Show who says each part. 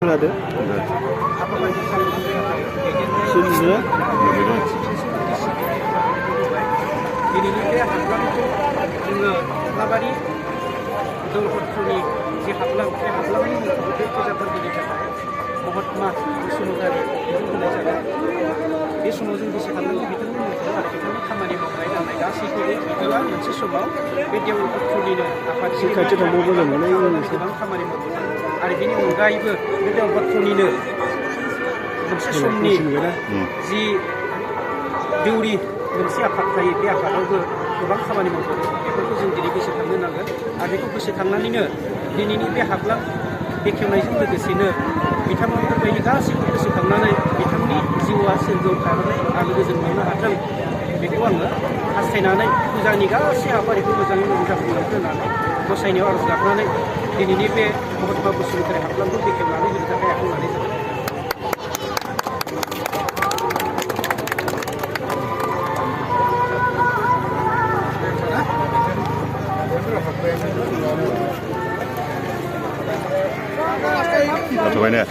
Speaker 1: खोनादो सोरजिनो
Speaker 2: दिनैनि बे हाबलांखौ जोङो माबारि दलपतफोरनि जे हाबलां बे हाबलांनि मुंखौ बे फुजाफोरनि थाखाय महात्मा बसुमतारी बिथां होनाय जादों। बे समाव जों गोसोखांनांगौ बिथांनि मुंखौ आरो बिथांनि खामानि मावनाय दांनाय गासैखौबो बिथाङा मोनसे समाव बे देवलपतफोरनिनो आफादगिरि गोबां खामानि मावबोदों आरो बेनि अनगायैबो बे देवलपतफोरनिनो मोनसे समनि जि देउरि मोनसे आफाद थायो बे आफादावबो गोबां खामानि मावबोदों। बेफोरखौ जों दिनै गोसोखांनो नांगोन आरो बेखौ गोसोखांनानैनो दिनैनि बे हाबलां बेखेवनायजों लोगोसेनो बिथांमोनफोरबायदि गासैखौ गोसोखांनानै बिथांनि जिउआ सोरगोआव थानानै आलो गोजोन मोननो हाथों बेखौ आङो हास्थायनानै फुजानि गासै हाबाफारिखौ मोजाङै मोजां जाफुंसार होनानै गसायनायाव आरज गाबनानै दिनैनि बे महात्मा बसुमतारी हाबलांखौ बेखेवनानै होनो थाखाय आखायाव लानाय जादों।
Speaker 3: Coba ini ya.